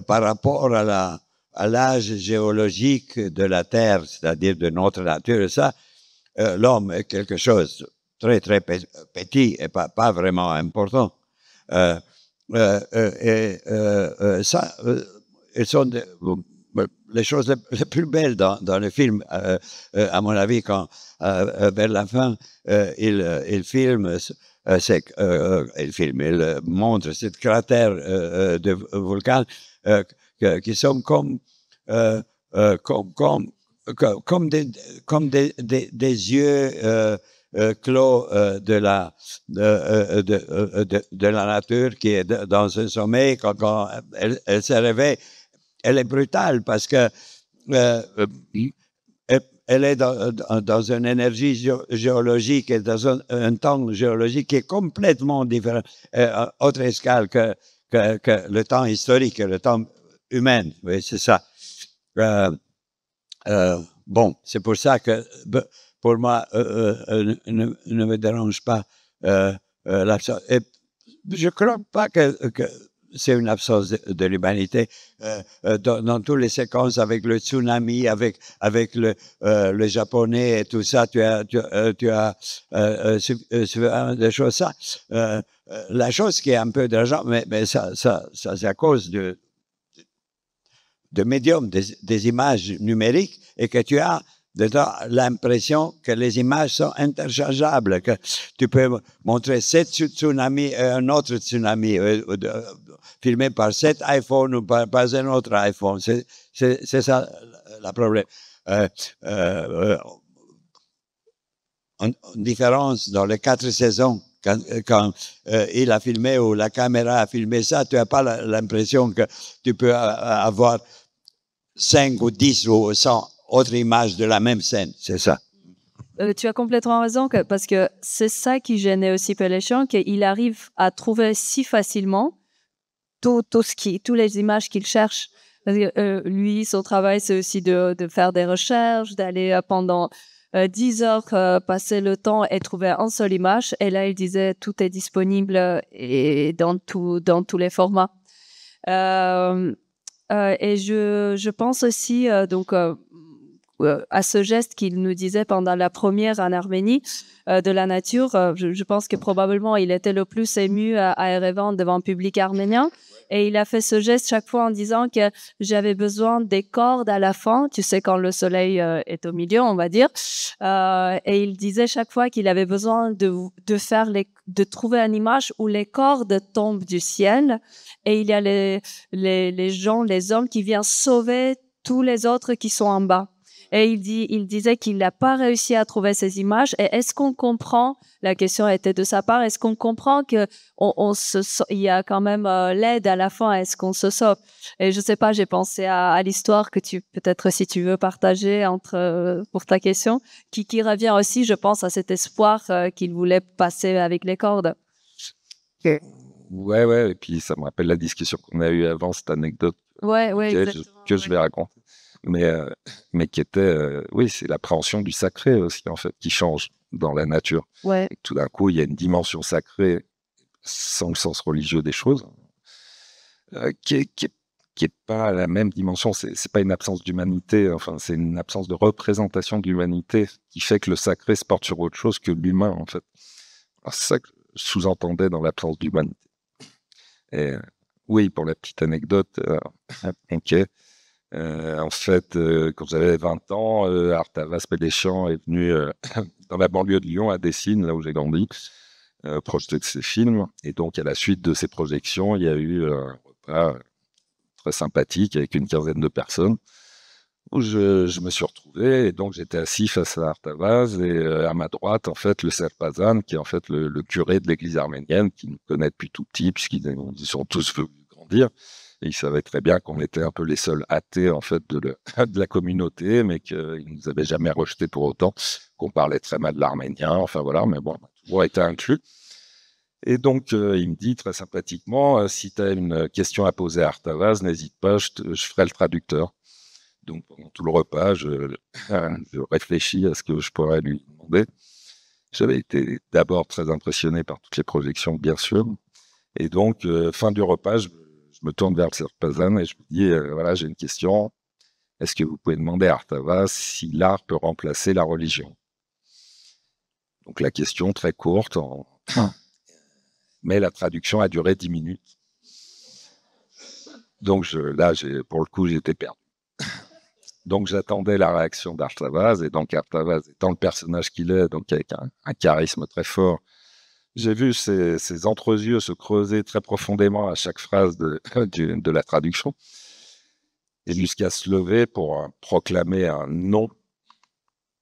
par rapport à l'âge géologique de la Terre, c'est-à-dire de notre nature, ça, l'homme est quelque chose de très, très petit et pas vraiment important. Ça, elles sont les choses les plus belles dans le film, à mon avis, quand vers la fin, il filme, il montre cette cratère de volcan qui sont comme des yeux clos de la nature qui est dans un sommeil. Quand elle se réveille, elle est brutale parce que elle est dans une énergie géologique et dans un temps géologique qui est complètement différent, autre escale que le temps historique, le temps humain. Oui, c'est ça. Bon, c'est pour ça que pour moi, ne me dérange pas l'absence. Et je ne crois pas que c'est une absence de l'humanité. Dans toutes les séquences avec le tsunami, avec le japonais et tout ça, tu as des choses ça. La chose qui est un peu dérangeante, mais ça c'est à cause de médium, des images numériques, et que tu as l'impression que les images sont interchangeables, que tu peux montrer 7 tsunamis et un autre tsunami, filmé par 7 iPhones ou par un autre iPhone. C'est ça le problème. Une différence dans les 4 saisons, quand il a filmé ou la caméra a filmé ça, tu n'as pas l'impression que tu peux avoir 5 ou 10 ou 100 autres images de la même scène, c'est ça. Tu as complètement raison, parce que c'est ça qui gênait aussi Péléchan, qu'il arrive à trouver si facilement toutes les images qu'il cherche. Parce que, lui, son travail, c'est aussi de faire des recherches, d'aller pendant 10 heures passer le temps et trouver une seule image. Et là, il disait tout est disponible et dans tous les formats. Et je pense aussi à ce geste qu'il nous disait pendant la première en Arménie de la nature. Je pense que probablement il était le plus ému à Erevan devant le public arménien. Et il a fait ce geste chaque fois en disant que j'avais besoin des cordes à la fin, tu sais, quand le soleil est au milieu, on va dire. Et il disait chaque fois qu'il avait besoin de trouver une image où les cordes tombent du ciel et il y a les gens, les hommes qui viennent sauver tous les autres qui sont en bas. Et il disait qu'il n'a pas réussi à trouver ces images. Et est-ce qu'on comprend, la question était de sa part, est-ce qu'on comprend que il y a quand même l'aide à la fin, est-ce qu'on se sauve? Et je sais pas, j'ai pensé à l'histoire que peut-être si tu veux partager pour ta question, qui revient aussi, je pense, à cet espoir qu'il voulait passer avec les cordes. Ouais, et puis ça me rappelle la discussion qu'on a eue avant, cette anecdote que je vais raconter. Mais qui était, oui, c'est l'appréhension du sacré aussi, en fait, qui change dans la nature. Ouais. Et tout d'un coup, il y a une dimension sacrée, sans le sens religieux des choses, qui est pas la même dimension. C'est pas une absence d'humanité, enfin, c'est une absence de représentation de l'humanité qui fait que le sacré se porte sur autre chose que l'humain, en fait. Alors, c'est ça que je sous-entendais dans l'absence d'humanité. Et oui, pour la petite anecdote, ok. En fait, quand j'avais 20 ans, Artavas Péléchan est venu dans la banlieue de Lyon, à Dessines, là où j'ai grandi, projeter de ses films. Et donc, à la suite de ces projections, il y a eu un repas très sympathique avec une quinzaine de personnes où je me suis retrouvé. Et donc, j'étais assis face à Artavas et à ma droite, en fait, le Serpazan, qui est en fait le curé de l'église arménienne, qui nous connaît depuis tout petit, puisqu'ils sont tous venus grandir. Et il savait très bien qu'on était un peu les seuls athées, en fait, de la communauté, mais qu'ils ne nous avaient jamais rejetés pour autant, qu'on parlait très mal de l'arménien, enfin voilà, mais bon, on a été inclus. Et donc, il me dit très sympathiquement, si tu as une question à poser à Artavas, n'hésite pas, je ferai le traducteur. Donc, pendant tout le repas, je réfléchis à ce que je pourrais lui demander. J'avais été d'abord très impressionné par toutes les projections, bien sûr. Et donc, fin du repas, je me tourne vers Sarpazan et je lui dis, voilà, j'ai une question. Est-ce que vous pouvez demander à Artavas si l'art peut remplacer la religion? Donc, la question très courte, mais la traduction a duré 10 minutes. Donc, là, pour le coup, j'étais perdu. Donc, j'attendais la réaction d'Artavas, et donc Artavas étant le personnage qu'il est, donc avec un charisme très fort, j'ai vu ses entre-yeux se creuser très profondément à chaque phrase de la traduction, et jusqu'à se lever pour proclamer un non,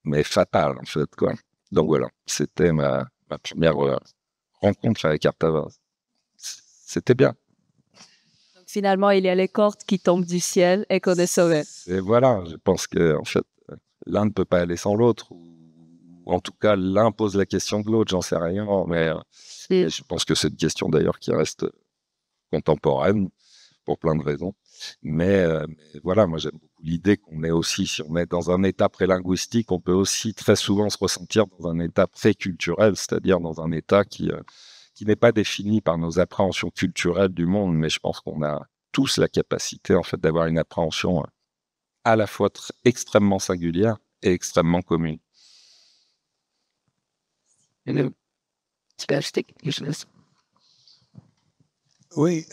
mais fatal, en fait, quoi. Donc voilà, c'était ma première rencontre avec Artavas. C'était bien. Finalement, il y a les cordes qui tombent du ciel et qu'on est sauvé. Et voilà, je pense que en fait, l'un ne peut pas aller sans l'autre, ou en tout cas, l'un pose la question de l'autre, j'en sais rien, mais je pense que c'est une question d'ailleurs qui reste contemporaine pour plein de raisons. Mais voilà, moi j'aime beaucoup l'idée qu'on est aussi, si on est dans un état prélinguistique, on peut aussi très souvent se ressentir dans un état préculturel, c'est-à-dire dans un état qui n'est pas défini par nos appréhensions culturelles du monde, mais je pense qu'on a tous la capacité en fait d'avoir une appréhension à la fois extrêmement singulière et extrêmement commune. Oui,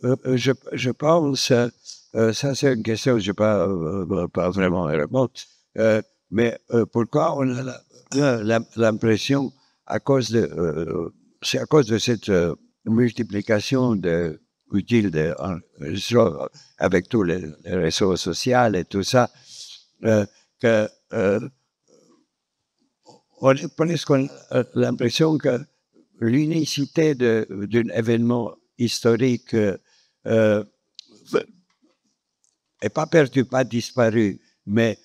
je pense, ça c'est une question que je n'ai pas vraiment réponse, mais pourquoi on a l'impression, c'est à cause de cette multiplication utile avec tous les réseaux sociaux et tout ça, que on a presque l'impression que l'unicité d'un événement historique n'est pas perdu, pas disparu, mais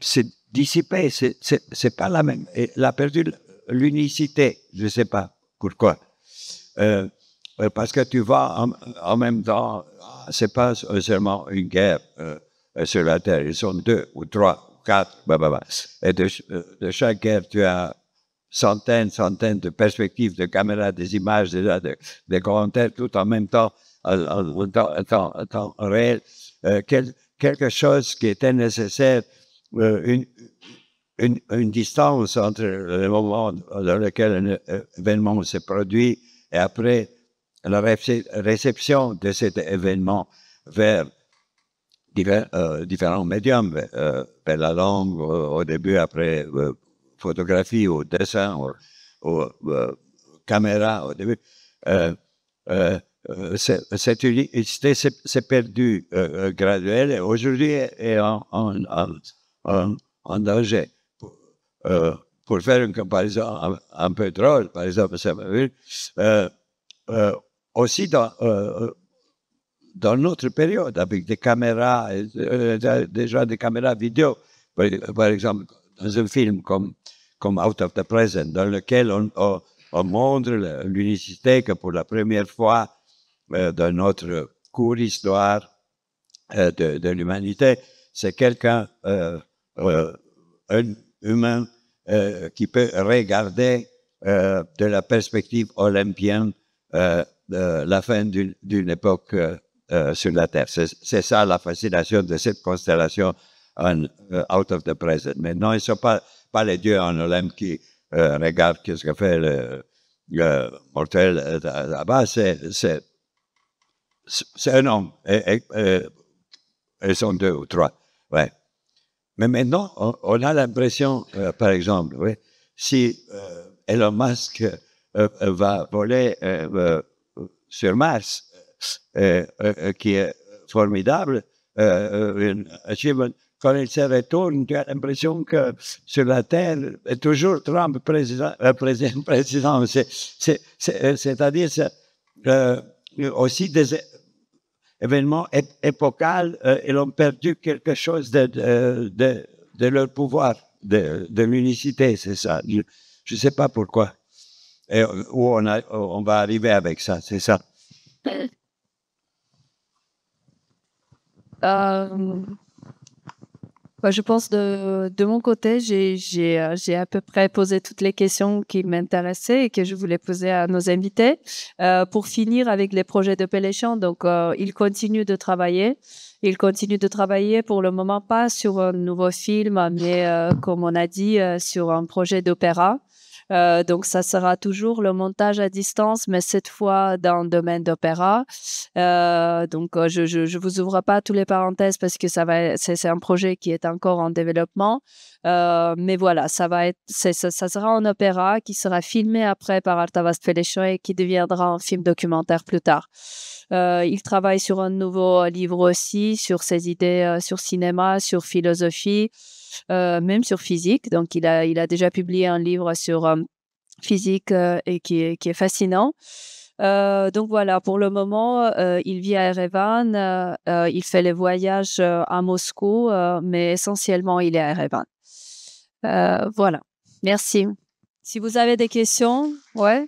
c'est dissipé, c'est pas la même. Elle a perdu l'unicité, je ne sais pas pourquoi. Parce que tu vois en même temps, c'est pas seulement une guerre sur la Terre, ils sont 2 ou 3 ou 4, et de chaque guerre, tu as centaines de perspectives, de caméras, des images, des commentaires, tout en même temps, en temps réel. Quelque chose qui était nécessaire, une distance entre le moment dans lequel un événement se produit et après la réception de cet événement vers différents médiums, vers la langue au début, après photographie ou dessin ou caméra au début. Cette unicité s'est perdue graduellement et aujourd'hui est en danger. Pour faire une comparaison un peu drôle, par exemple, ça m'a vu, aussi dans notre période, avec des caméras, déjà des caméras vidéo, par exemple, dans un film comme Out of the Present, dans lequel on montre l'unicité que pour la première fois dans notre cours histoire de l'humanité, c'est quelqu'un, un humain qui peut regarder de la perspective olympienne la fin d'une époque sur la Terre. C'est ça la fascination de cette constellation Out of the Present. Mais non, ils ne sont pas les dieux en Olympe qui regardent ce que fait le mortel là-bas. C'est un homme. Ils sont 2 ou 3. Ouais. Mais maintenant, on a l'impression, par exemple, si Elon Musk va voler sur Mars, qui est formidable, un achievement. Quand il se retourne, tu as l'impression que sur la Terre, est toujours Trump président. C'est-à-dire aussi des événements épocaux, ils ont perdu quelque chose de leur pouvoir, de l'unicité, c'est ça. Je ne sais pas pourquoi. Et où on va arriver avec ça, c'est ça. Je pense de mon côté, j'ai à peu près posé toutes les questions qui m'intéressaient et que je voulais poser à nos invités. Pour finir avec les projets de Péléchan, donc il continue de travailler. Il continue de travailler pour le moment pas sur un nouveau film, mais comme on a dit, sur un projet d'opéra. Donc, ça sera toujours le montage à distance, mais cette fois dans le domaine d'opéra. Donc, je vous ouvre pas tous les parenthèses parce que c'est un projet qui est encore en développement. Mais voilà, ça sera un opéra qui sera filmé après par Artavast Péléchan et qui deviendra un film documentaire plus tard. Il travaille sur un nouveau livre aussi, sur ses idées sur cinéma, sur philosophie, même sur physique. Donc, il a déjà publié un livre sur physique et qui est fascinant. Donc voilà, pour le moment, il vit à Erevan, il fait les voyages à Moscou, mais essentiellement, il est à Erevan. Voilà, merci. Si vous avez des questions, ouais.